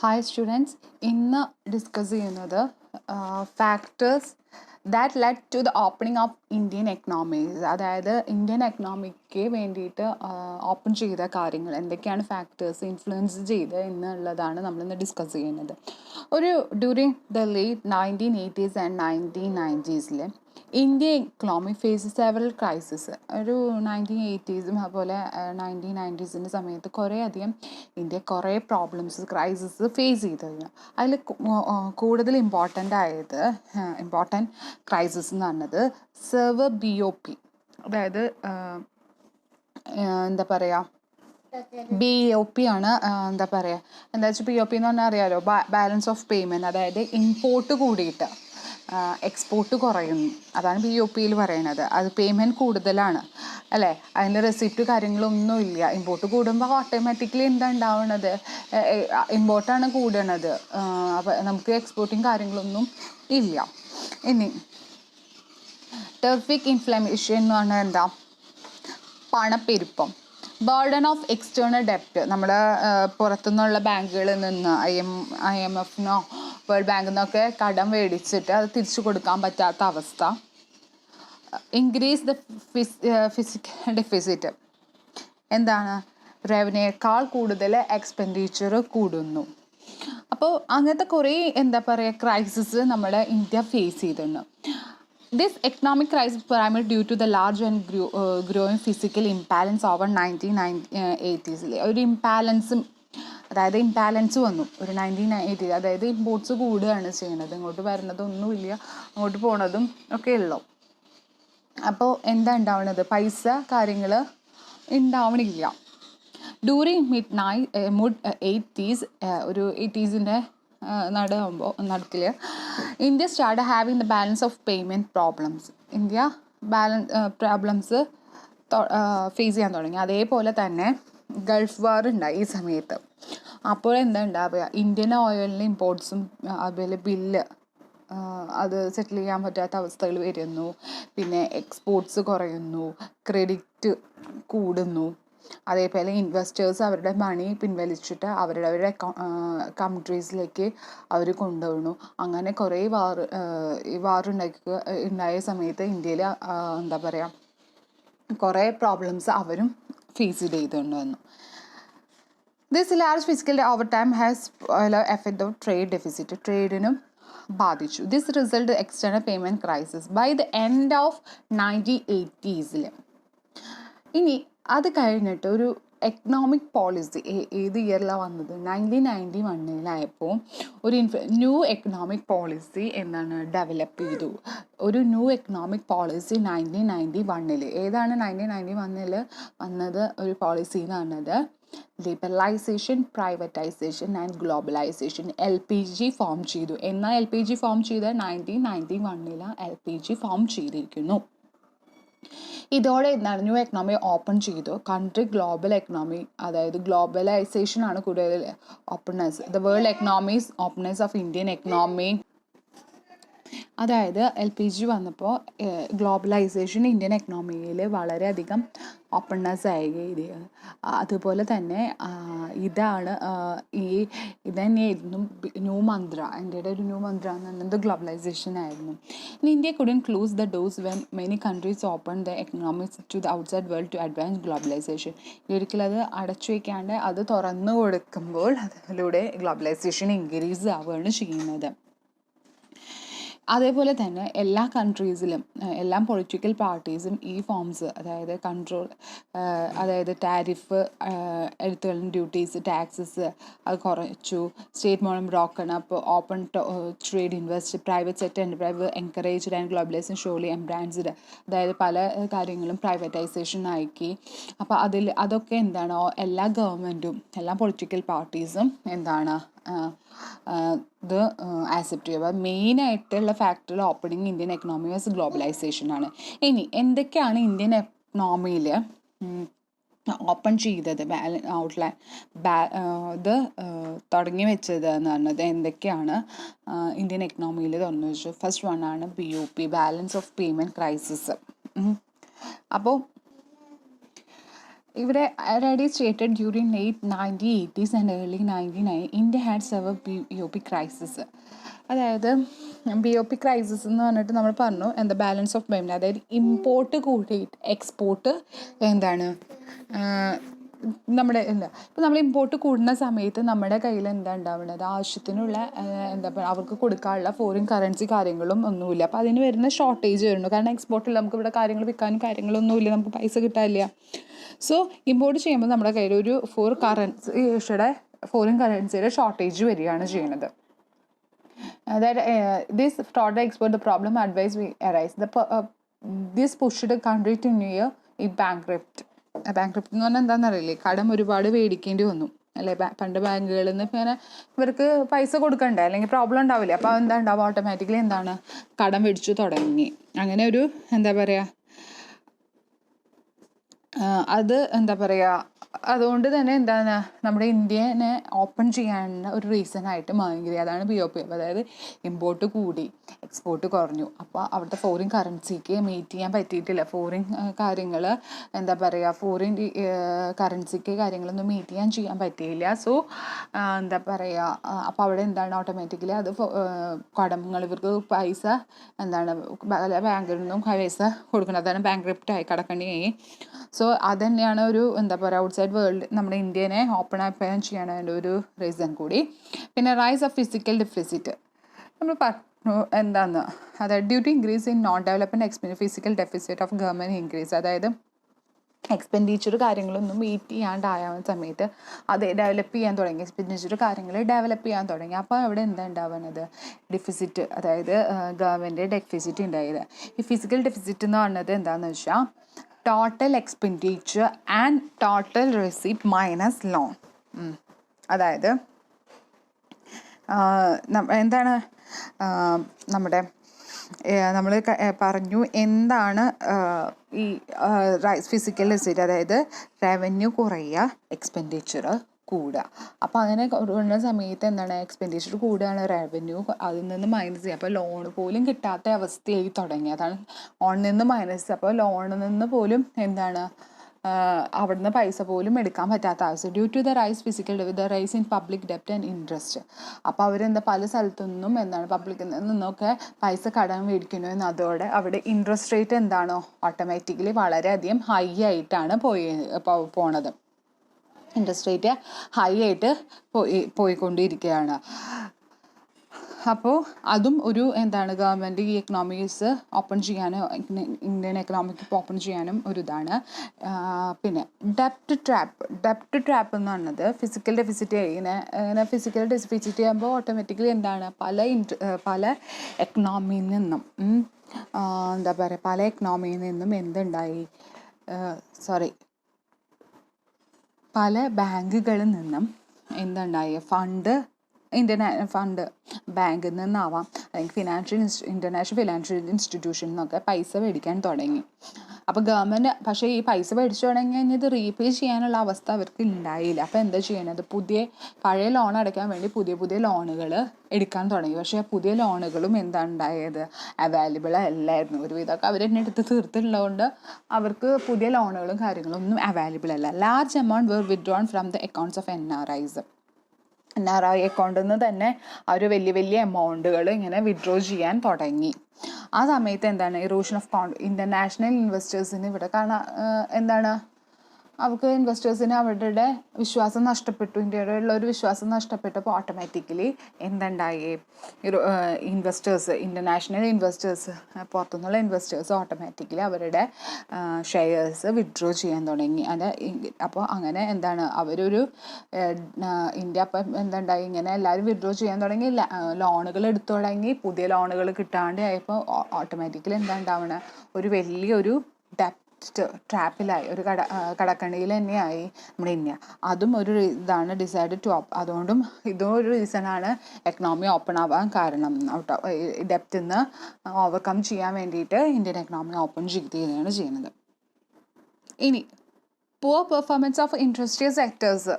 Hi students, ഇന്ന് discuss ചെയ്യുന്നത് factors that led to the opening of Indian economies. അതായത് Indian എക്കണോമിക്ക് വേണ്ടിയിട്ട് ഓപ്പൺ ചെയ്ത കാര്യങ്ങൾ എന്തൊക്കെയാണ് ഫാക്ടേഴ്സ് ഇൻഫ്ലുവൻസ് ചെയ്ത് എന്നുള്ളതാണ് നമ്മളിന്ന് ഡിസ്കസ് ചെയ്യുന്നത്. During the late 1980s and 1990s Indian economy face several crisis. 1980s അതുപോലെ 1990s സമയത്ത് കുറേ അധികം ഇന്ത്യ കുറേ പ്രോബ്ലംസ് ക്രൈസിസ് ഫേസ് ചെയ്തിരുന്നു. അതിൽ കൂടുതൽ ഇമ്പോർട്ടൻ്റ് ക്രൈസിസ് എന്ന് പറഞ്ഞത് സെർവർ BOP, അതായത് എന്താ പറയുക BOP ആണ്. എന്താ വെച്ചാൽ BOP എന്ന് പറഞ്ഞാൽ അറിയാലോ, ബാലൻസ് ഓഫ് പേയ്മെൻറ്റ്. അതായത് ഇമ്പോർട്ട് കൂടിയിട്ട് എക്സ്പോർട്ട് കുറയുന്നു, അതാണ് BOPയിൽ പറയുന്നത്. അത് പേയ്മെൻറ്റ് കൂടുതലാണ് അല്ലേ, അതിൻ്റെ റെസിപ്റ്റ് കാര്യങ്ങളൊന്നും ഇല്ല. ഇമ്പോർട്ട് കൂടുമ്പോൾ ഓട്ടോമാറ്റിക്കലി എന്താ ഉണ്ടാവുന്നത്, ഇമ്പോർട്ടാണ് കൂടണത്. അപ്പോൾ നമുക്ക് എക്സ്പോർട്ടിങ് കാര്യങ്ങളൊന്നും ഇല്ല. ഇനി ടെർഫിക് ഇൻഫ്ലമേഷൻ എന്ന് പറഞ്ഞാൽ എന്താ, പണപ്പെരുപ്പം. ബർഡൻ ഓഫ് എക്സ്റ്റേണൽ ഡെപ്റ്റ്, നമ്മുടെ പുറത്തുനിന്നുള്ള ബാങ്കുകളിൽ നിന്ന് IMFനോ വേൾഡ് ബാങ്കിൽ നിന്നൊക്കെ കടം മേടിച്ചിട്ട് അത് തിരിച്ചു കൊടുക്കാൻ പറ്റാത്ത അവസ്ഥ. ഇൻക്രീസ് ദ ഫിസിക്കൽ ഡെഫിസിറ്റ്, എന്താണ്, റവന്യൂയേക്കാൾ കൂടുതൽ എക്സ്പെൻഡിച്ചർ കൂടുന്നു. അപ്പോൾ അങ്ങനത്തെ കുറേ ക്രൈസിസ് നമ്മുടെ ഇന്ത്യ ഫേസ് ചെയ്തിട്ടുണ്ട്. This economic crisis primarily due to the large and growing physical imbalance over 1980s. ഒരു ഇംപാലൻസ് വന്നു ഒരു 1980. അതായത് ഇമ്പോർട്ട്സ് കൂടുകയാണ് ചെയ്യുന്നത്, ഇങ്ങോട്ട് വരുന്നതൊന്നുമില്ല, അങ്ങോട്ട് പോണതും ഒക്കെ ഉള്ളു. അപ്പോൾ എന്താ ഉണ്ടാവുന്നത്, പൈസ കാര്യങ്ങൾ ഉണ്ടാവണില്ല. ഡ്യൂറിങ് മിഡ് 80s, ഒരു 80s നടുക്കിൽ India start having the balance of payment problems. India problems face ചെയ്യാൻ തുടങ്ങി. അതേപോലെ തന്നെ ഗൾഫ് വാർ ഉണ്ടായി ഈ സമയത്ത്. അപ്പോൾ എന്താ ഉണ്ടാവുക, ഇന്ത്യൻ ഓയിലിന് ഇമ്പോർട്ട്സും അതുപോലെ ബില്ല് അത് സെറ്റിൽ ചെയ്യാൻ പറ്റാത്ത അവസ്ഥകൾ വരുന്നു. പിന്നെ എക്സ്പോർട്ട്സ് കുറയുന്നു, ക്രെഡിറ്റ് കൂടുന്നു. അതേപോലെ ഇൻവെസ്റ്റേഴ്സ് അവരുടെ മണി പിൻവലിച്ചിട്ട് അവരുടെ കൺട്രീസിലേക്ക് അവർ കൊണ്ടുപോകുന്നു. അങ്ങനെ കുറേ ഉണ്ടായ സമയത്ത് ഇന്ത്യയിൽ കുറേ പ്രോബ്ലംസ് അവരും ഫേസ് ചെയ്തുകൊണ്ട് വന്നു. This large physical over time has effect of trade deficit, ട്രേഡിനും ബാധിച്ചു. This result external payment crisis by the end of 1980s. ഇനി അത് കഴിഞ്ഞിട്ട് ഒരു എക്കണോമിക് പോളിസി ഏത് ഇയറിലാണ് വന്നത്, 1991 ഒരു ന്യൂ എക്കണോമിക് പോളിസി ഡെവലപ്പ് ചെയ്തു. ഒരു ന്യൂ എക്കണോമിക് പോളിസി 1991. ഏതാണ് 1991 വന്നത് ഒരു പോളിസി എന്ന് പറഞ്ഞത്, liberalisation, privatisation and globalisation. LPG form ചെയ്തു. എന്നാൽ LPG ഫോം ചെയ്ത 1991 LPG ഫോം ചെയ്തിരിക്കുന്നു. ഇതോടെ ന്യൂ എക്കണോമി ഓപ്പൺ ചെയ്തു. കൺട്രി ഗ്ലോബൽ എക്കണോമി, അതായത് ഗ്ലോബലൈസേഷൻ ആണ് കൂടുതൽ openness. The world economies openness of Indian economy. അതായത് LPG വന്നപ്പോൾ ഗ്ലോബലൈസേഷൻ ഇന്ത്യൻ എക്കണോമിയിൽ വളരെയധികം ഓപ്പൺനെസ് ആയി. അതുപോലെ തന്നെ ഇതന്നെയായിരുന്നു ന്യൂ മന്ത്ര. ഇന്ത്യയുടെ ഒരു ന്യൂ മന്ത്ര എന്ന് പറയുന്നത് ഗ്ലോബലൈസേഷൻ ആയിരുന്നു. India couldn't close the doors when many countries open the economics to the outside world to advance globalisation. ഒരിക്കലും അത് അടച്ചു വയ്ക്കാണ്ട് അത് തുറന്നു കൊടുക്കുമ്പോൾ അതിലൂടെ ഗ്ലോബലൈസേഷൻ ഇൻക്രീസ് ആവുകയാണ് ചെയ്യുന്നത്. അതേപോലെ തന്നെ എല്ലാ കൺട്രീസിലും എല്ലാ പൊളിറ്റിക്കൽ പാർട്ടീസും ഈ ഫോംസ്, അതായത് ടാരിഫ്, എഴുത്തുകളിൻ ഡ്യൂട്ടീസ്, ടാക്സസ് അത് കുറച്ചു. സ്റ്റേറ്റ് മോണം broken up, open trade, invest, private sector enterprise encouraged and globalisation surely embraced. അതായത് പല കാര്യങ്ങളും പ്രൈവറ്റൈസേഷൻ ആക്കി. അപ്പോൾ അതൊക്കെ എല്ലാ ഗവൺമെൻറ്റും എല്ലാ പൊളിറ്റിക്കൽ പാർട്ടീസും ഇത് ആക്സെപ്റ്റ് ചെയ്യുക. മെയിനായിട്ടുള്ള factor opening Indian economy was globalisation ആണ്. ഇനി എന്തൊക്കെയാണ് ഇന്ത്യൻ എക്കണോമിയിൽ ഓപ്പൺ ചെയ്തത്, ഇത് തുടങ്ങി വെച്ചത് എന്ന് പറഞ്ഞത് എന്തൊക്കെയാണ് ഇന്ത്യൻ എക്കണോമിയിൽ തുറന്നു വെച്ചു. ഫസ്റ്റ് വൺ ആണ് BOP, balance of payment crisis. അപ്പോൾ ഇവിടെ already stated during late 1980s and early 1990 India had sever BOP crisis. അതായത് BOP ക്രൈസിസ് എന്ന് പറഞ്ഞിട്ട് നമ്മൾ പറഞ്ഞു എന്താ ബാലൻസ് ഓഫ് പേയ്മെൻറ്റ്, അതായത് ഇമ്പോർട്ട് കൂട്ടിയിട്ട് എക്സ്പോർട്ട് എന്താണ് നമ്മുടെ എന്താ ഇപ്പം നമ്മൾ ഇമ്പോർട്ട് കൂടുന്ന സമയത്ത് നമ്മുടെ കയ്യിൽ എന്താ ഉണ്ടാവുന്നത്, ആവശ്യത്തിനുള്ള എന്താ പറയുക അവർക്ക് കൊടുക്കാനുള്ള ഫോറിൻ കറൻസി കാര്യങ്ങളും ഒന്നുമില്ല. അപ്പോൾ അതിന് വരുന്ന ഷോർട്ടേജ് വരുന്നു. കാരണം എക്സ്പോർട്ടിൽ നമുക്ക് ഇവിടെ കാര്യങ്ങൾ വിൽക്കാനും കാര്യങ്ങളൊന്നുമില്ല, നമുക്ക് പൈസ കിട്ടാനില്ല. സോ ഇമ്പോർട്ട് ചെയ്യുമ്പോൾ നമ്മുടെ കയ്യിൽ ഒരു ഫോറിൻ കറൻസിയുടെ ഷോർട്ടേജ് വരികയാണ് ചെയ്യുന്നത്. That this fraud export the problem advice we arise this pushed the country to near a bankrupt എന്ന് പറഞ്ഞാൽ എന്താണെന്നറിയില്ലേ, കടം ഒരുപാട് മേടിക്കേണ്ടി വന്നു അല്ലേ. പണ്ട് ബാങ്കുകളിൽ നിന്ന് ഇങ്ങനെ ഇവർക്ക് പൈസ കൊടുക്കണ്ടേ, അല്ലെങ്കിൽ പ്രോബ്ലം ഉണ്ടാവില്ല. അപ്പോൾ എന്താ ഉണ്ടാവുക, ഓട്ടോമാറ്റിക്കലി എന്താണ് കടം മേടിച്ചു തുടങ്ങി. അങ്ങനെ ഒരു എന്താ പറയുക അത് എന്താ പറയുക അതുകൊണ്ട് തന്നെ എന്താണ് നമ്മുടെ ഇന്ത്യനെ ഓപ്പൺ ചെയ്യാനുള്ള ഒരു റീസണായിട്ട് മാറി. അതാണ് BOP. അതായത് ഇമ്പോർട്ട് കൂടി എക്സ്പോർട്ട് കുറഞ്ഞു. അപ്പോൾ അവിടുത്തെ ഫോറിൻ കറൻസിക്ക് മീറ്റ് ചെയ്യാൻ പറ്റിയിട്ടില്ല. ഫോറിൻ കാര്യങ്ങൾ എന്താ പറയുക ഫോറിൻ കറൻസിക്ക് കാര്യങ്ങളൊന്നും മീറ്റ് ചെയ്യാൻ പറ്റിയില്ല. സോ എന്താ പറയുക അപ്പോൾ അവിടെ എന്താണ് ഓട്ടോമാറ്റിക്കലി അത് കടങ്ങൾ ഇവർക്ക് പൈസ എന്താണ് ബാങ്കിൽ നിന്നും പൈസ കൊടുക്കണം. അതാണ് ബാങ്ക്രപ്റ്റായി കടക്കണിയായി. സോ അതുതന്നെയാണ് ഒരു എന്താ പറയുക ഔട്ട്സൈഡ് വേൾഡ് നമ്മുടെ ഇന്ത്യനെ ഓപ്പൺ ആക്കാൻ ചെയ്യാനുള്ള ഒരു റീസൺ കൂടി. പിന്നെ റൈസ് ഓഫ് ഫിസിക്കൽ ഡെഫിസിറ്റ് നമ്മൾ പറഞ്ഞു എന്താന്ന്, അതായത് due to increase in non development expense physical deficit of government increase. അതായത് എക്സ്പെൻഡിച്ചർ കാര്യങ്ങളൊന്നും മീറ്റ് ചെയ്യാണ്ടാവുന്ന സമയത്ത് അത് ഡെവലപ്പ് ചെയ്യാൻ തുടങ്ങി, എക്സ്പെൻഡിച്ചർ കാര്യങ്ങൾ ഡെവലപ്പ് ചെയ്യാൻ തുടങ്ങി. അപ്പോൾ അവിടെ എന്താ ഉണ്ടാവുന്നത്, ഡെഫിസിറ്റ്, അതായത് ഗവൺമെൻറ് ഡെഫിസിറ്റ് ഉണ്ടായത്. ഈ ഫിസിക്കൽ ഡെഫിസിറ്റ് എന്ന് പറഞ്ഞത് എന്താണെന്ന് വെച്ചാൽ total expenditure and total receipt minus loan. അതായത് എന്താണ് നമ്മുടെ നമ്മൾ പറഞ്ഞു എന്താണ് ഈ ഫിസിക്കൽ റെസിപ്റ്റ്, അതായത് റവന്യൂ കുറയുക എക്സ്പെൻഡിച്ചർ കൂടുക. അപ്പോൾ അങ്ങനെ കൂടുന്ന സമയത്ത് എന്താണ് എക്സ്പെൻഡിച്ചർ കൂടുകയാണ്, റവന്യൂ അതിൽ നിന്ന് മൈനസ് ചെയ്യുക. അപ്പോൾ ലോൺ പോലും കിട്ടാത്ത അവസ്ഥയായി തുടങ്ങി. അതാണ് ഓണിൽ നിന്ന് മൈനസ്. അപ്പോൾ ലോണിൽ നിന്ന് പോലും എന്താണ് അവിടുന്ന് പൈസ പോലും എടുക്കാൻ പറ്റാത്ത അവസ്ഥ. Due to the rise in public ഡെപ്റ്റ് ആൻഡ് ഇൻട്രസ്റ്റ്. അപ്പോൾ അവരെന്താ പല സ്ഥലത്തുനിന്നും എന്താണ് പബ്ലിക്കിൽ നിന്നൊക്കെ പൈസ കടം മേടിക്കുന്നു എന്ന്, അതോടെ അവിടെ ഇൻട്രസ്റ്റ് റേറ്റ് എന്താണോ ഓട്ടോമാറ്റിക്കലി വളരെയധികം ഹൈ ആയിട്ടാണ് പോണത്. ഇൻട്രസ്റ്റ് റേറ്റ് ഹൈ ആയിട്ട് പോയിക്കൊണ്ടിരിക്കുകയാണ്. അപ്പോൾ അതും ഒരു എന്താണ് ഗവൺമെൻറ് ഈ എക്കണോമിക്സ് ഓപ്പൺ ചെയ്യാനും ഇന്ത്യൻ എക്കണോമിക് ഓപ്പൺ ചെയ്യാനും ഒരു ഇതാണ്. പിന്നെ ഡെപ്റ്റ് ട്രാപ്പ് എന്ന് പറഞ്ഞത് ഫിസിക്കൽ ഡെഫിസിറ്റ് ഇങ്ങനെ ഫിസിക്കൽ ഡെഫിസിറ്റ് ചെയ്യുമ്പോൾ ഓട്ടോമാറ്റിക്കലി എന്താണ് പല എക്കണോമിയിൽ നിന്നും എന്താ പറയുക പല എക്കണോമിയിൽ നിന്നും എന്തുണ്ടായി പല ബാങ്കുകളിൽ നിന്നും എന്തുണ്ടായി ഫണ്ട് ബാങ്കിൽ നിന്നാവാം, അല്ലെങ്കിൽ ഇൻ്റർനാഷണൽ ഫിനാൻഷ്യൽ ഇൻസ്റ്റിറ്റ്യൂഷനിൽ നിന്നൊക്കെ പൈസ മേടിക്കാൻ തുടങ്ങി. അപ്പോൾ ഗവൺമെൻറ് പക്ഷേ ഈ പൈസ മേടിച്ചു തുടങ്ങി കഴിഞ്ഞാൽ ഇത് റീപേ ചെയ്യാനുള്ള അവസ്ഥ അവർക്ക് ഉണ്ടായില്ല. അപ്പോൾ എന്താ ചെയ്യണത്, പഴയ ലോൺ അടയ്ക്കാൻ വേണ്ടി പുതിയ ലോണുകൾ എടുക്കാൻ തുടങ്ങി. പക്ഷേ പുതിയ ലോണുകളും എന്താണ് ഉണ്ടായത്, അവൈലബിൾ അല്ലായിരുന്നു. ഒരുവിധമൊക്കെ അവർ തന്നെ എടുത്ത് തീർത്തിട്ടുള്ളതുകൊണ്ട് അവർക്ക് പുതിയ ലോണുകളും കാര്യങ്ങളും ഒന്നും അവൈലബിൾ അല്ല. Large amount were withdrawn from the accounts of NRIs. NRI അക്കൗണ്ടിൽ നിന്ന് തന്നെ അവർ വലിയ എമൗണ്ടുകൾ ഇങ്ങനെ വിഡ്രോ ചെയ്യാൻ തുടങ്ങി. ആ സമയത്ത് എന്താണ് ഇറോഷൻ ഓഫ് ഇൻ്റർനാഷണൽ ഇൻവെസ്റ്റേഴ്സിന് ഇവിടെ എന്താണ് അവർക്ക് ഇൻവെസ്റ്റേഴ്സിന് അവരുടെ വിശ്വാസം നഷ്ടപ്പെട്ടു. ഇന്ത്യയിലുള്ള ഒരു വിശ്വാസം നഷ്ടപ്പെട്ടപ്പോൾ ഓട്ടോമാറ്റിക്കലി എന്തുണ്ടായി ഇൻ്റർനാഷണൽ ഇൻവെസ്റ്റേഴ്സ് പുറത്തുനിന്നുള്ള ഇൻവെസ്റ്റേഴ്സ് ഓട്ടോമാറ്റിക്കലി അവരുടെ ഷെയർസ് വിഡ്രോ ചെയ്യാൻ തുടങ്ങി. അപ്പോൾ അങ്ങനെ എന്താണ് അവരൊരു ഇന്ത്യ അപ്പം എന്തുണ്ടായി ഇങ്ങനെ എല്ലാവരും വിഡ്രോ ചെയ്യാൻ തുടങ്ങി, ലോണുകൾ എടുത്തു തുടങ്ങി. പുതിയ ലോണുകൾ കിട്ടാണ്ട് ആയപ്പോൾ ഓട്ടോമാറ്റിക്കലി എന്താ ഉണ്ടാവണ ഒരു വലിയൊരു ട്രാപ്പിലായി, ഒരു കടക്കണിയിൽ തന്നെയായി നമ്മുടെ ഇന്ത്യ. അതും ഒരു ഇതാണ് ഡിസൈഡ് ടു അതുകൊണ്ടും ഇതും ഒരു റീസണാണ് എക്കണോമി ഓപ്പൺ ആവാൻ കാരണം. ഡെപ്റ്റിൽ നിന്ന് ഓവർകം ചെയ്യാൻ വേണ്ടിയിട്ട് ഇന്ത്യൻ എക്കണോമി ഓപ്പൺ ചെയ്യുകയാണ് ചെയ്യുന്നത്. ഇനി poor performance of industrial sectors.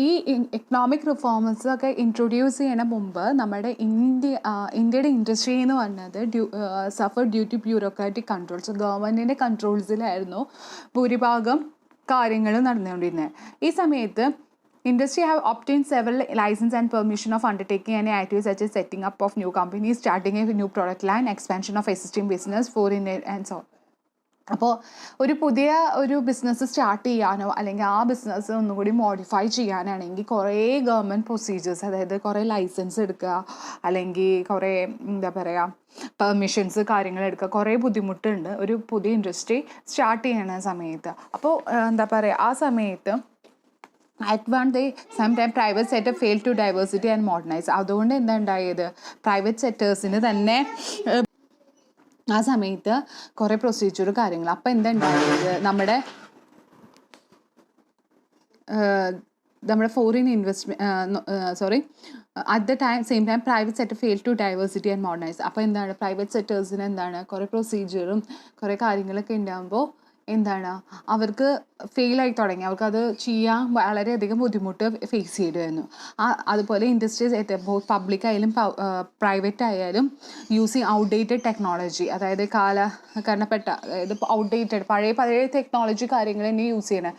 ഈ എക്കണോമിക് റിഫോംസ് ഒക്കെ ഇൻട്രൊഡ്യൂസ് ചെയ്യണ മുമ്പ് നമ്മുടെ ഇന്ത്യയുടെ ഇൻഡസ്ട്രി എന്ന് പറഞ്ഞത് suffer due to bureaucratic controls, ഗവൺമെൻറ്റിൻ്റെ കൺട്രോൾസിലായിരുന്നു ഭൂരിഭാഗം കാര്യങ്ങൾ നടന്നുകൊണ്ടിരുന്നത്. ഈ സമയത്ത് industry have obtained several license and permission of undertaking any activities such as setting up of new companies, starting a new product line, expansion of existing business, foreign and so on. അപ്പോൾ ഒരു പുതിയ ഒരു business start ചെയ്യാനോ അല്ലെങ്കിൽ ആ business ഒന്നുകൂടി modify ചെയ്യാനാണെങ്കിൽ കുറേ ഗവൺമെൻറ് പ്രൊസീജിയേഴ്സ്, അതായത് കുറേ ലൈസൻസ് എടുക്കുക, അല്ലെങ്കിൽ കുറേ എന്താ പറയുക പെർമിഷൻസ് കാര്യങ്ങൾ എടുക്കുക, കുറേ ബുദ്ധിമുട്ടുണ്ട് ഒരു പുതിയ ഇൻഡസ്ട്രി സ്റ്റാർട്ട് ചെയ്യണ സമയത്ത്. അപ്പോൾ എന്താ പറയുക, ആ സമയത്ത് at one day sometime private sector failed to diversity and modernize. അതുകൊണ്ട് എന്താ ഉണ്ടായത്, പ്രൈവറ്റ് സെക്ടേഴ്സിന് തന്നെ ആ സമയത്ത് കുറേ പ്രൊസീജിയർ കാര്യങ്ങൾ. അപ്പം എന്താ ഉണ്ടായത്, നമ്മുടെ foreign investment at the same time private sector fail to diversity and modernise. അപ്പോൾ എന്താണ്, പ്രൈവറ്റ് സെക്ടേഴ്സിന് എന്താണ് കുറേ പ്രൊസീജിയറും കുറേ കാര്യങ്ങളൊക്കെ ഉണ്ടാകുമ്പോൾ എന്താണ് അവർക്ക് ഫെയിലായി തുടങ്ങി, അവർക്കത് ചെയ്യാൻ വളരെയധികം ബുദ്ധിമുട്ട് ഫേസ് ചെയ്തിരുന്നു. അതുപോലെ ഇൻഡസ്ട്രീസ് പബ്ലിക് ആയാലും പ്രൈവറ്റ് ആയാലും യൂസിങ് ഔട്ട്ഡേറ്റഡ് ടെക്നോളജി, അതായത് കാലഘട്ടപ്പെട്ട, അതായത് ഔട്ട്ഡേറ്റഡ് പഴയ ടെക്നോളജി കാര്യങ്ങൾ തന്നെ യൂസ് ചെയ്യണം,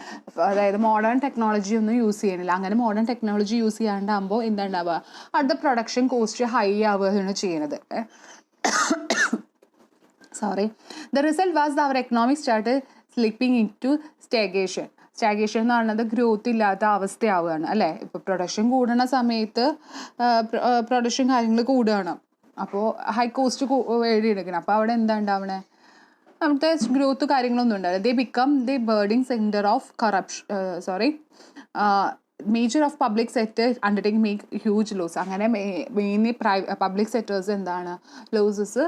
അതായത് മോഡേൺ ടെക്നോളജി ഒന്നും യൂസ് ചെയ്യണില്ല. അങ്ങനെ മോഡേൺ ടെക്നോളജി യൂസ് ചെയ്യാണ്ടാകുമ്പോൾ എന്താ ഉണ്ടാവുക, അടുത്ത പ്രൊഡക്ഷൻ കോസ്റ്റ് ഹൈ ആവുകയാണ് ചെയ്യുന്നത്. The result was our economic started slipping into stagnation. സ്റ്റാഗേഷൻ എന്ന് പറയുന്നത് ഗ്രോത്ത് ഇല്ലാത്ത അവസ്ഥയാവുകയാണ് അല്ലേ. ഇപ്പോൾ പ്രൊഡക്ഷൻ കൂടുന്ന സമയത്ത് പ്രൊഡക്ഷൻ കാര്യങ്ങൾ കൂടുകയാണ്, അപ്പോൾ ഹൈ കോസ്റ്റ് എഴുതിയെടുക്കണം. അപ്പോൾ അവിടെ എന്താ ഉണ്ടാവണേ, അവിടുത്തെ ഗ്രോത്ത് കാര്യങ്ങളൊന്നും ഉണ്ടാവില്ല. They become the burdening centre of major of public sector undertaking make huge loss. അങ്ങനെ മെയിൻലി പബ്ലിക് സെക്ടേഴ്സ് എന്താണ് ലോസസ്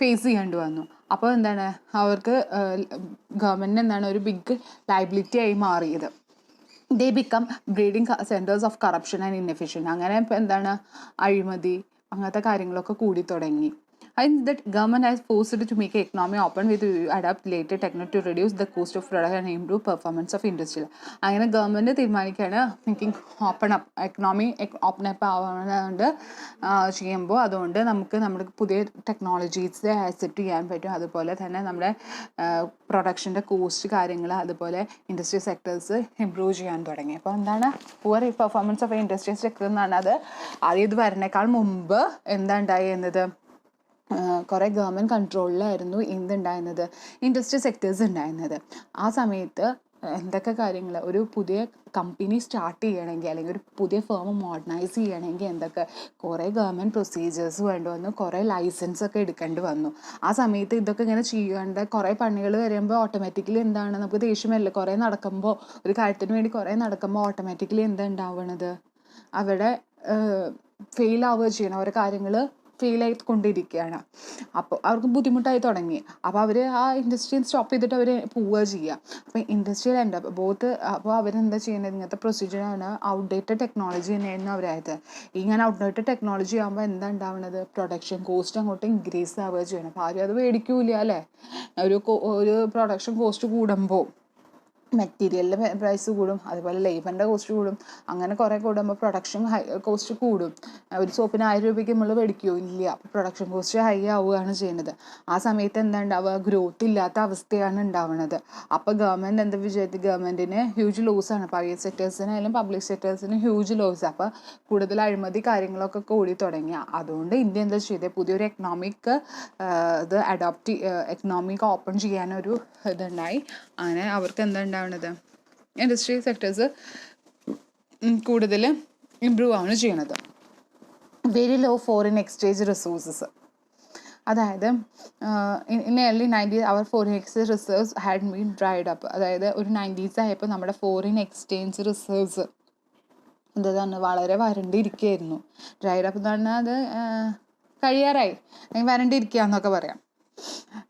ഫേസ് ചെയ്യേണ്ടി വന്നു. അപ്പോൾ എന്താണ് അവർക്ക് ഗവൺമെൻറ്റിന് എന്താണ് ഒരു ബിഗ് ലയബിലിറ്റി ആയി മാറിയത്. They become breeding centres of corruption and inefficient. അങ്ങനെ ഇപ്പോൾ എന്താണ് അഴിമതി അങ്ങനത്തെ കാര്യങ്ങളൊക്കെ കൂടി തുടങ്ങി. And that government has forced to make an economy open with adapt later technology to reduce the cost of production and improve performance of industry. അങ്ങനെ government തീരുമാനിക്കുകയാണ് making open up, economy open up ആവുന്നത് ചെയ്യുമ്പോൾ അതുകൊണ്ട് നമുക്ക് നമ്മുടെ പുതിയ technologies accept ചെയ്യാൻ പറ്റും. അതുപോലെ തന്നെ നമ്മുടെ പ്രൊഡക്ഷൻ്റെ കോസ്റ്റ് കാര്യങ്ങൾ അതുപോലെ ഇൻഡസ്ട്രി സെക്ടേഴ്സ് ഇമ്പ്രൂവ് ചെയ്യാൻ തുടങ്ങി. അപ്പോൾ എന്താണ് poor performance of industry sector എന്ന് പറഞ്ഞാൽ അത് ഇത് വരണേക്കാൾ മുമ്പ് എന്താ ഉണ്ടായി എന്നത് കുറേ ഗവൺമെൻറ് കൺട്രോളിലായിരുന്നു എന്തുണ്ടായിരുന്നത്, ഇൻഡസ്ട്രി സെക്ടേഴ്സ് ഉണ്ടായിരുന്നത്. ആ സമയത്ത് എന്തൊക്കെ കാര്യങ്ങൾ, ഒരു പുതിയ കമ്പനി സ്റ്റാർട്ട് ചെയ്യണമെങ്കിൽ അല്ലെങ്കിൽ ഒരു പുതിയ ഫേം മോഡേണൈസ് ചെയ്യണമെങ്കിൽ എന്തൊക്കെ കുറേ ഗവൺമെൻറ് പ്രൊസീജിയേഴ്സ് വേണ്ടി വന്നു, കുറേ ലൈസൻസ് ഒക്കെ എടുക്കേണ്ടി വന്നു. ആ സമയത്ത് ഇതൊക്കെ ഇങ്ങനെ ചെയ്യേണ്ട കുറേ പണികൾ വരുമ്പോൾ ഓട്ടോമാറ്റിക്കലി എന്താണ് നമുക്ക് ദേഷ്യമല്ല, കുറേ നടക്കുമ്പോൾ ഒരു കാര്യത്തിന് വേണ്ടി കുറേ നടക്കുമ്പോൾ ഓട്ടോമാറ്റിക്കലി എന്താ ഉണ്ടാവുന്നത്, അവിടെ ഫെയിലാവുക ചെയ്യണം, ഓരോ കാര്യങ്ങൾ ഫെയിലായിക്കൊണ്ടിരിക്കുകയാണ്. അപ്പോൾ അവർക്ക് ബുദ്ധിമുട്ടായി തുടങ്ങി. അപ്പോൾ അവർ ആ ഇൻഡസ്ട്രി സ്റ്റോപ്പ് ചെയ്തിട്ട് അവർ പോവുക ചെയ്യുക. അപ്പോൾ ഇൻഡസ്ട്രിയിൽ ഉണ്ട് അപ്പോൾ അവരെന്താ ചെയ്യുന്നത്, ഇങ്ങനത്തെ പ്രൊസീജിയറാണ് ഔട്ട്ഡേറ്റഡ് ടെക്നോളജി തന്നെയായിരുന്നു അവരായത്. ഇങ്ങനെ ഔട്ട്ഡേറ്റഡ് ടെക്നോളജി ആകുമ്പോൾ എന്താ ഉണ്ടാവുന്നത്, പ്രൊഡക്ഷൻ കോസ്റ്റ് അങ്ങോട്ട് ഇൻക്രീസ് ആവുക ചെയ്യണം. അപ്പോൾ ആരും അത് മേടിക്കൂല അല്ലേ. ഒരു പ്രൊഡക്ഷൻ കോസ്റ്റ് കൂടുമ്പോൾ മെറ്റീരിയലിൻ്റെ പ്രൈസ് കൂടും, അതുപോലെ ലേബറിൻ്റെ കോസ്റ്റ് കൂടും. അങ്ങനെ കുറേ കൂടുമ്പോൾ പ്രൊഡക്ഷൻ കോസ്റ്റ് കൂടും. ഒരു സോപ്പിന് 1000 രൂപയ്ക്ക് നമ്മൾ മേടിക്കുമോ, ഇല്ല. അപ്പോൾ പ്രൊഡക്ഷൻ കോസ്റ്റ് ഹൈ ആവുകയാണ് ചെയ്യുന്നത്. ആ സമയത്ത് എന്താ ഉണ്ടാവുക, ഗ്രോത്ത് ഇല്ലാത്ത അവസ്ഥയാണ് ഉണ്ടാവുന്നത്. അപ്പോൾ ഗവൺമെൻറ് എന്താ വിചാരിച്ചത്, ഗവൺമെൻറ്റിന് ഹ്യൂജ് ലോസാണ്, പ്രൈവറ്റ് സെക്ടേഴ്സിനായാലും പബ്ലിക് സെക്ടേഴ്സിന് ഹ്യൂജ് ലോസ്. അപ്പോൾ കൂടുതൽ അഴിമതി കാര്യങ്ങളൊക്കെ കൂടി തുടങ്ങി. അതുകൊണ്ട് ഇന്ത്യ എന്താ ചെയ്തത്, പുതിയൊരു എക്കണോമിക് എക്കണോമിക് ഓപ്പൺ ചെയ്യാനൊരു ഇതുണ്ടായി. അങ്ങനെ അവർക്ക് എന്താ ഉണ്ടാവുന്നത്, ഇൻഡസ്ട്രി സെക്ടേഴ്സ് കൂടുതൽ ഇംപ്രൂവ് ആണ് ചെയ്യണത്. Very low foreign exchange resources, അതായത് ഇൻ ഏർലി 90s അവർ foreign exchange reserves had been dried up. അതായത് ഒരു 90s ആയപ്പോൾ നമ്മുടെ ഫോറിൻ എക്സ്ചേഞ്ച് റിസർവ്സ് എന്താണ് വളരെ വരണ്ടിരിക്കുകയായിരുന്നു. ഡ്രൈഡ് അപ്പ് എന്ന് പറഞ്ഞാൽ അത് കഴിയാറായി, വരണ്ടിരിക്കുക എന്നൊക്കെ പറയാം.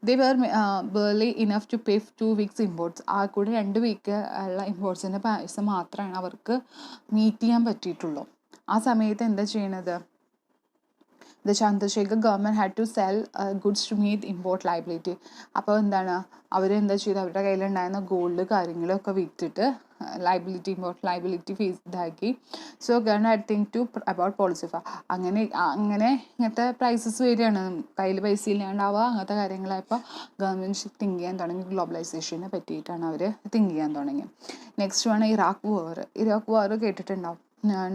They were barely enough to pay 2 weeks imports. ആ കൂടെ 2 വീക്ക് ഉള്ള ഇമ്പോർട്ട്സിൻ്റെ പൈസ മാത്രമാണ് അവർക്ക് മീറ്റ് ചെയ്യാൻ പറ്റിയിട്ടുള്ളൂ. ആ സമയത്ത് എന്താ ചെയ്യണത്, the Chandrashekhar government had to sell goods to meet import liability. അപ്പോൾ എന്താണ് അവരെന്താ ചെയ്തത്, അവരുടെ കയ്യിലുണ്ടായിരുന്ന ഗോൾഡ് കാര്യങ്ങളൊക്കെ വിറ്റിട്ട് ലൈബിലിറ്റി ഫേസ് ഇതാക്കി. So government had think to about policy. അങ്ങനെ ഇങ്ങനത്തെ പ്രൈസസ് വരികയാണ്, കയ്യിൽ പൈസ ഇല്ലാണ്ടാവുക, അങ്ങനത്തെ കാര്യങ്ങളായപ്പോൾ ഗവൺമെൻറ് തിങ്ക് ചെയ്യാൻ തുടങ്ങി. ഗ്ലോബലൈസേഷനെ പറ്റിയിട്ടാണ് അവർ തിങ്ക് ചെയ്യാൻ തുടങ്ങി. നെക്സ്റ്റ് ആണ് ഇറാഖ് വാർ കേട്ടിട്ടുണ്ടാവും.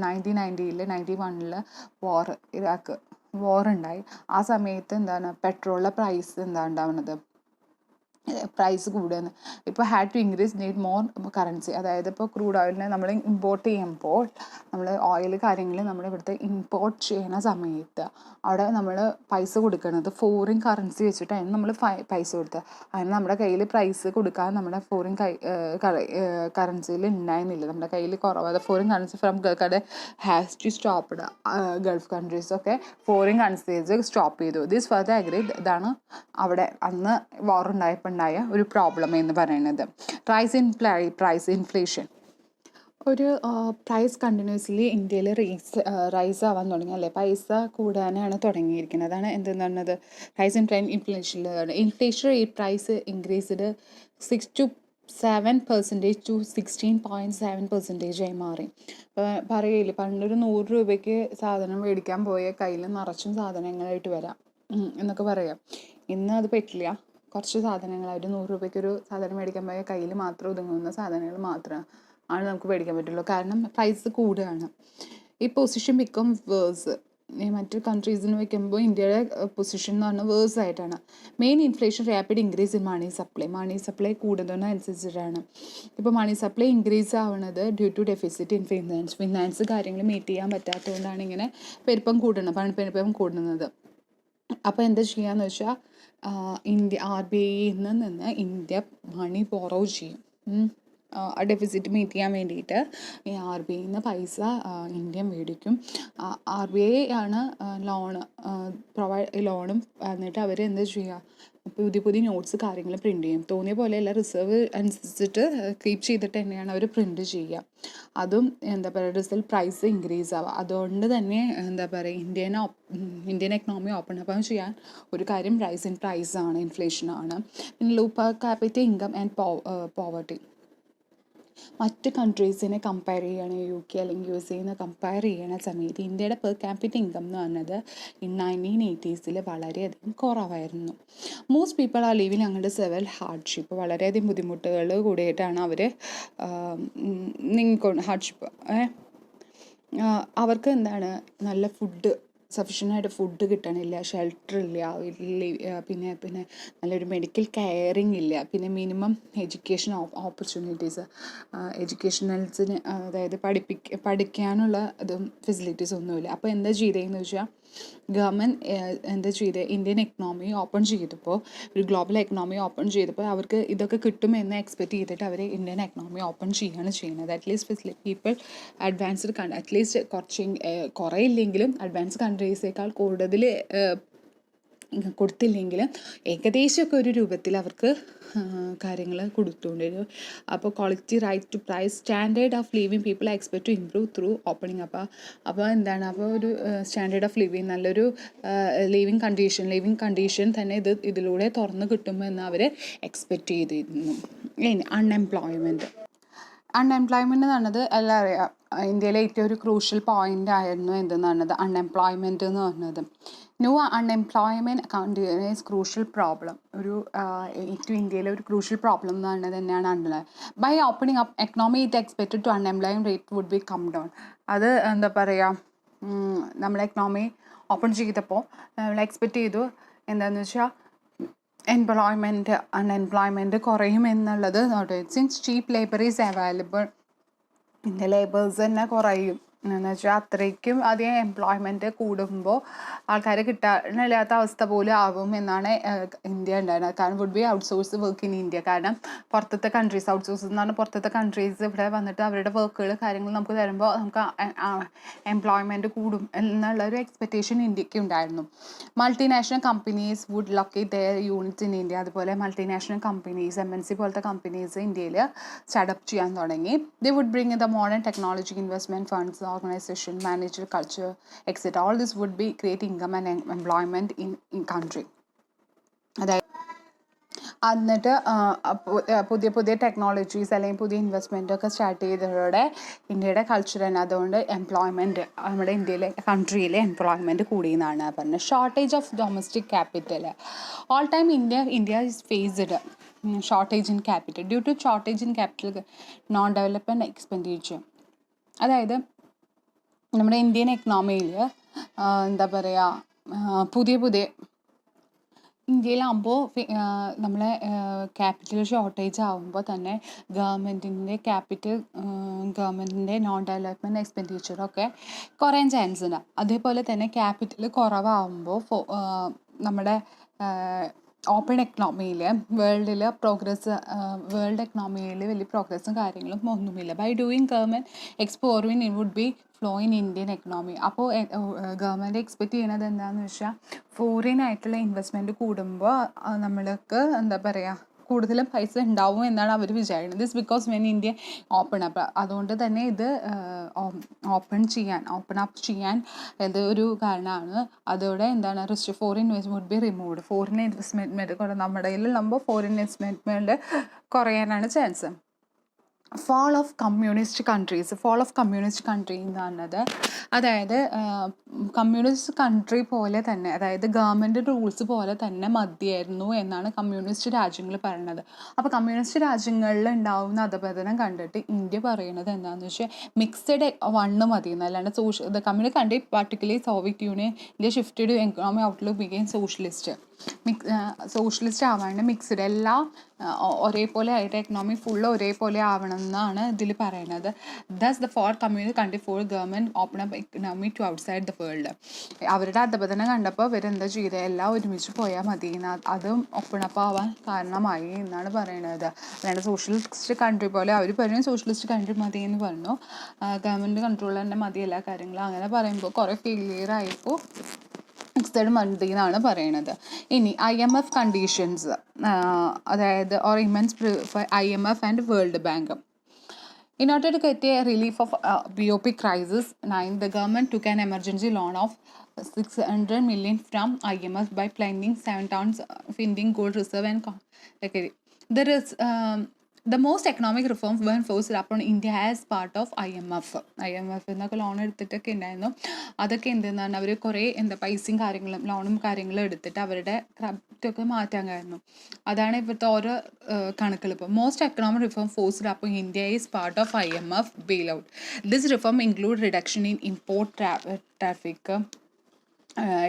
1991 ഇറാഖ് വാർ ഉണ്ടായി. ആ സമയത്ത് പെട്രോളിൻ്റെ പ്രൈസ് ഉണ്ടാവുന്നത്, പ്രൈസ് കൂടുകയെന്ന്. ഇപ്പോൾ had to increase need more currency. അതായത് ഇപ്പോൾ ക്രൂഡ് ഓയിലിനെ നമ്മൾ ഇമ്പോർട്ട് ചെയ്യുമ്പോൾ, നമ്മൾ ഓയിൽ കാര്യങ്ങൾ നമ്മൾ ഇവിടുത്തെ ഇമ്പോർട്ട് ചെയ്യുന്ന സമയത്ത് അവിടെ നമ്മൾ പൈസ കൊടുക്കുന്നത് ഫോറിൻ കറൻസി വെച്ചിട്ട് അതിന് നമ്മൾ പൈസ കൊടുക്കുക. അതിന് നമ്മുടെ കയ്യിൽ പ്രൈസ് കൊടുക്കാൻ നമ്മുടെ ഫോറിൻ കറൻസിയിൽ ഉണ്ടായിരുന്നില്ല, നമ്മുടെ കയ്യിൽ കുറവ്. Foreign currency from has to stopped. Gulf കൺട്രീസൊക്കെ ഫോറിൻ കറൻസീസ് സ്റ്റോപ്പ് ചെയ്തു. This further agreed. ഇതാണ് അവിടെ അന്ന് വാർ ഉണ്ടായപ്പോൾ ഉണ്ടായ ഒരു പ്രോബ്ലം എന്ന് പറയുന്നത്. Price inflation. ഒരു പ്രൈസ് കണ്ടിന്യൂസ്ലി ഇന്ത്യയിൽ റൈസ് ആവാൻ തുടങ്ങി, അല്ലേ? പൈസ കൂടാനാണ് തുടങ്ങിയിരിക്കുന്നത്. അതാണ് എന്തെന്ന് പറഞ്ഞത്, റൈസ് ഇൻ ഇൻഫ്ലേഷനിലാണ്. Inflation rate price increased 6.7% to 16.7% ആയി മാറി. പറയില്ലേ, പണ്ടൊരു 100 രൂപയ്ക്ക് സാധനം മേടിക്കാൻ പോയ കയ്യിൽ നിറച്ചും സാധനങ്ങളായിട്ട് വരാം എന്നൊക്കെ പറയാം. ഇന്ന് അത് പറ്റില്ല. കുറച്ച് സാധനങ്ങൾ, ഒരു 100 രൂപയ്ക്കൊരു സാധനം മേടിക്കാൻ പോയാൽ കയ്യിൽ മാത്രം ഒതുങ്ങുന്ന സാധനങ്ങൾ മാത്രമാണ് നമുക്ക് മേടിക്കാൻ പറ്റുള്ളൂ. കാരണം പ്രൈസ് കൂടുകയാണ്. ഈ പൊസിഷൻ ബിക്കം വേഴ്സ്. മറ്റു കൺട്രീസിന് വയ്ക്കുമ്പോൾ ഇന്ത്യയുടെ പൊസിഷൻ എന്ന് പറഞ്ഞാൽ വേഴ്സ് ആയിട്ടാണ്. Main inflation rapid increase in money supply കൂടുന്നതിനനുസരിച്ചിട്ടാണ്. ഇപ്പോൾ മണി സപ്ലൈ ഇൻക്രീസ് ആവുന്നത് due to deficit in finance കാര്യങ്ങൾ മീറ്റ് ചെയ്യാൻ പറ്റാത്തതുകൊണ്ടാണ് ഇങ്ങനെ പെരുപ്പം കൂടുന്നത്. അപ്പോൾ എന്താ ചെയ്യാന്ന് വെച്ചാൽ RBIയിൽ നിന്ന് ഇന്ത്യ മണി ബോറോ ചെയ്യും. ഡെഫിസിറ്റ് മീറ്റ് ചെയ്യാൻ വേണ്ടിയിട്ട് ഈ RBIയിൽ നിന്ന് പൈസ ഇന്ത്യ മേടിക്കും. RBI ആണ് ലോണും എന്നിട്ട് അവർ എന്താ ചെയ്യുക, പുതിയ നോട്ട്സ് കാര്യങ്ങൾ പ്രിൻറ്റ് ചെയ്യും. തോന്നിയ പോലെയല്ല, റിസർവ് അനുസരിച്ചിട്ട് കീപ്പ് ചെയ്തിട്ട് തന്നെയാണ് അവർ പ്രിൻറ്റ് ചെയ്യുക. അതും റിസൾട്ട് പ്രൈസ് ഇൻക്രീസ് ആവുക. അതുകൊണ്ട് തന്നെ ഇന്ത്യൻ എക്കണോമി ഓപ്പൺ അപ്പം ചെയ്യാൻ ഒരു കാര്യം പ്രൈസാണ്, ഇൻഫ്ലേഷനാണ്. പിന്നെ low per capital income and poverty. മറ്റ് കൺട്രീസിനെ കമ്പയർ ചെയ്യുകയാണെങ്കിൽ UK അല്ലെങ്കിൽ USA കമ്പയർ ചെയ്യുന്ന സമയത്ത് ഇന്ത്യയുടെ പെർ ക്യാപിറ്റൽ ഇൻകം എന്ന് പറഞ്ഞത് 1980s വളരെയധികം കുറവായിരുന്നു. Most people are living under several hardship. വളരെയധികം ബുദ്ധിമുട്ടുകൾ കൂടിയിട്ടാണ് അവർ ഹാർഡ്ഷിപ്പ്. അവർക്ക് നല്ല ഫുഡ്, സഫീഷ്യൻ്റായിട്ട് ഫുഡ് കിട്ടണില്ല, ഷെൽട്ടർ ഇല്ല, പിന്നെ നല്ലൊരു മെഡിക്കൽ കെയറിങ് ഇല്ല, പിന്നെ മിനിമം എഡ്യൂക്കേഷൻ ഓപ്പർച്യൂണിറ്റീസ്, എഡ്യൂക്കേഷണൽസിന് അതായത് പഠിക്കാനുള്ള ഇതും ഫെസിലിറ്റീസ് ഒന്നുമില്ല. അപ്പോൾ എന്താ ചെയ്തതെന്ന് വെച്ചാൽ ഗവൺമെൻറ് ഇന്ത്യൻ എക്കണോമി ഓപ്പൺ ചെയ്തപ്പോൾ, ഒരു ഗ്ലോബൽ എക്കണോമി ഓപ്പൺ ചെയ്തപ്പോൾ അവർക്ക് ഇതൊക്കെ കിട്ടുമെന്ന് എക്സ്പെക്റ്റ് ചെയ്തിട്ട് അവർ ഇന്ത്യൻ എക്കണോമി ഓപ്പൺ ചെയ്യുകയാണ് ചെയ്യുന്നത്. അറ്റ്ലീസ്റ്റ് പീപ്പിൾ അഡ്വാൻസ്ഡ് അറ്റ്ലീസ്റ്റ് കുറേ ഇല്ലെങ്കിലും അഡ്വാൻസ് കൺട്രീസേക്കാൾ കൂടുതൽ കൊടുത്തില്ലെങ്കിലും ഏകദേശമൊക്കെ ഒരു രൂപത്തിൽ അവർക്ക് കാര്യങ്ങൾ കൊടുത്തുകൊണ്ടിരുന്നു. അപ്പോൾ quality right to price standard of living people expect to improve through opening. അപ്പോൾ ഒരു സ്റ്റാൻഡേർഡ് ഓഫ് ലിവിങ്, നല്ലൊരു ലിവിങ് കണ്ടീഷൻ തന്നെ ഇതിലൂടെ തുറന്ന് കിട്ടുമെന്ന് അവർ എക്സ്പെക്റ്റ് ചെയ്തിരുന്നു. ഇനി അൺഎംപ്ലോയ്മെൻറ്റ് എന്ന് പറഞ്ഞത് എല്ലാം അറിയാം, ഇന്ത്യയിലെ ഏറ്റവും ഒരു ക്രൂഷ്യൽ പോയിൻ്റ് ആയിരുന്നു എന്തെന്ന് പറഞ്ഞത് അൺഎംപ്ലോയ്മെൻറ്റ് എന്ന് പറഞ്ഞത്. New unemployment continues crucial problem. ഏറ്റവും ഇന്ത്യയിലെ ഒരു ക്രൂഷ്യൽ പ്രോബ്ലം എന്ന് പറഞ്ഞത് തന്നെയാണ് unemployment. By opening up economy it expected to unemployment rate would become down. അത് നമ്മൾ എക്കണോമി ഓപ്പൺ ചെയ്തപ്പോൾ നമ്മൾ എക്സ്പെക്റ്റ് ചെയ്തു എന്താണെന്ന് വെച്ചാൽ അൺഎംപ്ലോയ്മെൻറ്റ് കുറയും എന്നുള്ളത്. Since cheap labour is available, പിന്നെ ലേബേഴ്സ് തന്നെ കുറയും എന്ന് വെച്ചാൽ അത്രയ്ക്കും അധികം എംപ്ലോയ്മെൻറ്റ് കൂടുമ്പോൾ ആൾക്കാരെ കിട്ടാനില്ലാത്ത അവസ്ഥ പോലും ആകും എന്നാണ് ഇന്ത്യ ഉണ്ടായിരുന്നത്. കാരണം would be outsource work in India. കാരണം പുറത്തത്തെ കൺട്രീസ്, ഔട്ട്സോഴ്സ് എന്ന് പറഞ്ഞാൽ പുറത്തത്തെ കൺട്രീസ് ഇവിടെ വന്നിട്ട് അവരുടെ വർക്കുകൾ കാര്യങ്ങൾ നമുക്ക് തരുമ്പോൾ നമുക്ക് എംപ്ലോയ്മെൻറ്റ് കൂടും എന്നുള്ളൊരു എക്സ്പെക്റ്റേഷൻ ഇന്ത്യക്ക് ഉണ്ടായിരുന്നു. Multinational companies would locate their units in India. അതുപോലെ മൾട്ടിനാഷണൽ കമ്പനീസ്, MNC പോലത്തെ കമ്പനീസ് ഇന്ത്യയിൽ സ്റ്റാർട്ടപ്പ് ചെയ്യാൻ തുടങ്ങി. They would bring the modern technology, investment funds, organization, managerial culture, etc. All this would be create income and employment in country. അതായത് എന്നിട്ട് പുതിയ technologies അല്ലെങ്കിൽ പുതിയ ഇൻവെസ്റ്റ്മെൻ്റ് ഒക്കെ സ്റ്റാർട്ട് ചെയ്തതോടെ ഇന്ത്യയുടെ കൾച്ചർ തന്നെ, അതുകൊണ്ട് എംപ്ലോയ്മെൻറ്റ് നമ്മുടെ കൺട്രിയിലെ എംപ്ലോയ്മെൻറ്റ് കൂടിയെന്നാണ് പറഞ്ഞത്. Shortage of domestic capital. All time India is faced shortage in capital. Due to shortage in capital non development expenditure. അതായത് നമ്മുടെ ഇന്ത്യൻ എക്കണോമിയിൽ എന്താ പറയുക, പുതിയ ഇന്ത്യയിലാകുമ്പോൾ നമ്മളെ ക്യാപിറ്റൽ ഷോർട്ടേജ് ആകുമ്പോൾ തന്നെ ഗവൺമെൻറ്റിൻ്റെ നോൺ ഡെവലപ്മെൻറ്റ് എക്സ്പെൻഡിച്ചറൊക്കെ കുറയാൻ ചാൻസ് ഉണ്ട്. അതേപോലെ തന്നെ ക്യാപിറ്റൽ കുറവാകുമ്പോൾ നമ്മുടെ ഓപ്പൺ എക്കണോമിയിൽ വേൾഡ് എക്കണോമിയിൽ വലിയ പ്രോഗ്രസ്സും കാര്യങ്ങളും ഒന്നുമില്ല. By doing government exporting it would be flow in Indian economy. അപ്പോൾ ഗവൺമെൻറ് എക്സ്പെക്റ്റ് ചെയ്യുന്നത് എന്താണെന്ന് വെച്ചാൽ, ഫോറിൻ ആയിട്ടുള്ള ഇൻവെസ്റ്റ്മെൻറ്റ് കൂടുമ്പോൾ നമ്മൾക്ക് എന്താ പറയുക, കൂടുതലും പൈസ ഉണ്ടാവും എന്നാണ് അവർ വിചാരിക്കുന്നത്. This because when India open up. അതുകൊണ്ട് തന്നെ ഇത് ഓപ്പൺ അപ്പ് ചെയ്യാൻ ഇത് ഒരു കാരണമാണ്. അതോടെ എന്താണ്, foreign investment would be removed. Foreign investment നമ്മുടെ കയ്യിലുമ്പോൾ ഫോറിൻ ഇൻവെസ്റ്റ്മെൻറ്റ് കുറയാനാണ് chance. fall of communist countries എന്ന് പറഞ്ഞത്, അതായത് കമ്മ്യൂണിസ്റ്റ് കൺട്രി പോലെ തന്നെ, അതായത് ഗവൺമെൻറ് റൂൾസ് പോലെ തന്നെ മതിയായിരുന്നു എന്നാണ് കമ്മ്യൂണിസ്റ്റ് രാജ്യങ്ങൾ പറയുന്നത്. അപ്പോൾ കമ്മ്യൂണിസ്റ്റ് രാജ്യങ്ങളിൽ ഉണ്ടാവുന്ന അധപതനം കണ്ടിട്ട് ഇന്ത്യ പറയുന്നത് എന്താണെന്ന് വെച്ചാൽ, മിക്സഡ് മതി എന്ന്. അല്ലാണ്ട് the communist country particularly Soviet Union India shifted economic outlook began socialist ആവാണ്ട് മിക്സ്ഡ്, എല്ലാം ഒരേപോലെ ആയിട്ട് എക്കണോമി ഫുള്ള് ഒരേപോലെ ആവണം എന്നാണ് ഇതിൽ പറയുന്നത്. Thus the for communist country for government open up economy to outside the world. അവരുടെ അധപതനം കണ്ടപ്പോൾ ഇവരെന്താ ചെയ്തത്, എല്ലാം ഒരുമിച്ച് പോയാൽ മതി, അതും ഓപ്പൺ അപ്പ് ആവാൻ കാരണമായി എന്നാണ് പറയുന്നത്. അല്ലാണ്ട് സോഷ്യലിസ്റ്റ് കൺട്രി പോലെ അവർ പറയും സോഷ്യലിസ്റ്റ് കൺട്രി മതി എന്ന് പറഞ്ഞു, ഗവൺമെൻറ് കൺട്രോൾ തന്നെ മതി എല്ലാ കാര്യങ്ങളും. അങ്ങനെ പറയുമ്പോൾ കുറേ ഫെയിലിയർ ആയപ്പോൾ മിക്സഡ് മതി എന്നാണ് പറയുന്നത്. ഇനി IMF കണ്ടീഷൻസ്, അതായത് or ഇമൻസ് IMF and world bank. In order to get a relief of BOP crisis, the government took an emergency loan of 600 million from IMF by planting 7 tons of Indian gold reserve and there is the most economic reforms were forced upon India as part of IMF എന്നൊക്കെ loan എടുത്തിട്ടൊക്കെ ഉണ്ടായിരുന്നു. അതൊക്കെ എന്തെന്നാണ്, അവർ കുറേ പൈസയും ലോണും കാര്യങ്ങളും എടുത്തിട്ട് അവരുടെ ക്രപ്റ്റൊക്കെ മാറ്റാൻ കാരണം. അതാണ് ഇപ്പോഴത്തെ ഓരോ കണക്കുകൾ. ഇപ്പോൾ മോസ്റ്റ് എക്കണോമിക് റിഫോം ഫോഴ്സ്ഡ് അപ്പോൾ India is part of IMF bailout. This reform include reduction in import traffic,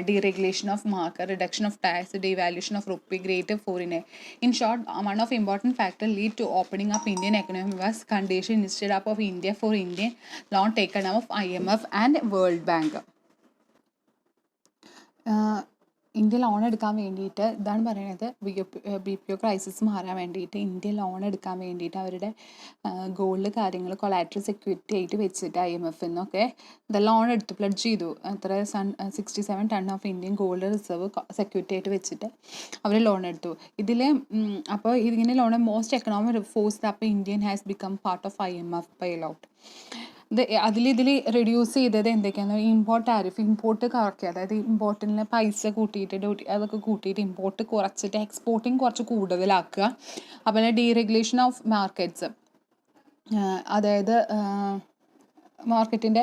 deregulation of market, reduction of tax, devaluation of rupee, greater foreign aid. In short, one of important factors lead to opening up Indian economy was condition instead of India for Indian loan taken of IMF and World Bank. India loan എടുക്കാൻ വേണ്ടിയിട്ട്, ഇതാണ് പറയുന്നത്, BPO crisis മാറാൻ വേണ്ടിയിട്ട് India loan എടുക്കാൻ വേണ്ടിയിട്ട് അവരുടെ gold കാര്യങ്ങൾ കൊളാറ്ററൽ സെക്യൂരിറ്റി ആയിട്ട് വെച്ചിട്ട് IMF എന്നൊക്കെ ലോൺ എടുത്ത് പ്ലഡ്ജ് ചെയ്തു. 67 ton of Indian gold reserve security ആയിട്ട് വെച്ചിട്ട് അവർ ലോൺ എടുത്തു. അപ്പോൾ ഇതിങ്ങനെ ലോൺ മോസ്റ്റ് എക്കണോമിക് ഫോഴ്സ് അപ്പോൾ Indian has become part of IMF bailout. ഇതിൽ റെഡ്യൂസ് ചെയ്തത് എന്തൊക്കെയാണ്, ഇമ്പോർട്ട് ടാരിഫ്, ഇമ്പോർട്ട് കുറയ്ക്കുക, അതായത് ഇമ്പോർട്ടിന് പൈസ കൂട്ടിയിട്ട് ഡ്യൂട്ടി അതൊക്കെ കൂട്ടിയിട്ട് ഇമ്പോർട്ട് കുറച്ചിട്ട് എക്സ്പോർട്ടിങ് കുറച്ച് കൂടുതലാക്കുക. അതുപോലെ ഡീറെഗുലേഷൻ ഓഫ് മാർക്കറ്റ്സ്, അതായത് മാർക്കറ്റിൻ്റെ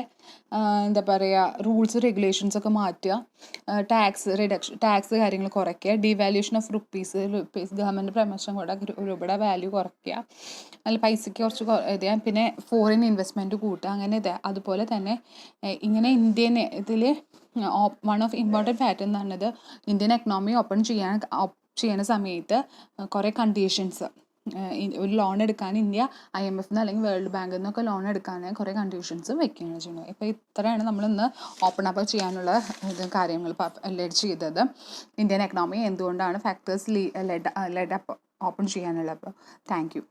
എന്താ പറയുക റൂൾസ് റെഗുലേഷൻസൊക്കെ മാറ്റുക, ടാക്സ് കാര്യങ്ങൾ കുറയ്ക്കുക, ഡിവാല്യൂഷൻ ഓഫ് റുപ്പീസ് ഗവൺമെൻറ് പ്രമോഷൻ കൂടെ രൂപയുടെ വാല്യൂ കുറയ്ക്കുക, അതിൽ പൈസയ്ക്ക് കുറച്ച് പിന്നെ ഫോറിൻ ഇൻവെസ്റ്റ്മെൻറ്റ് കൂട്ടുക, അങ്ങനെ അതുപോലെ തന്നെ ഇങ്ങനെ ഇന്ത്യൻ ഇതിൽ വൺ ഓഫ് ഇമ്പോർട്ടൻറ്റ് ഫാക്ടർ എന്ന് പറഞ്ഞത് ഇന്ത്യൻ എക്കണോമി ഓപ്പൺ ചെയ്യുന്ന സമയത്ത് കുറേ കണ്ടീഷൻസ്, ഒരു ലോൺ എടുക്കാൻ ഇന്ത്യ IMF അല്ലെങ്കിൽ വേൾഡ് ബാങ്കിൽ നിന്നൊക്കെ ലോൺ എടുക്കാൻ കുറേ കണ്ടീഷൻസ് വെക്കുകയാണ് ചെയ്യുന്നത്. ഇപ്പോൾ ഇത്രയാണ് നമ്മളിന്ന് ഓപ്പൺ അപ്പ് ചെയ്യാനുള്ള കാര്യങ്ങൾ ചെയ്തത്. ഇന്ത്യൻ എക്കണോമി എന്തുകൊണ്ടാണ് ഫാക്ടേഴ്സ് ലെഡ് അപ്പ് ഓപ്പൺ ചെയ്യാനുള്ളത്. Thank you.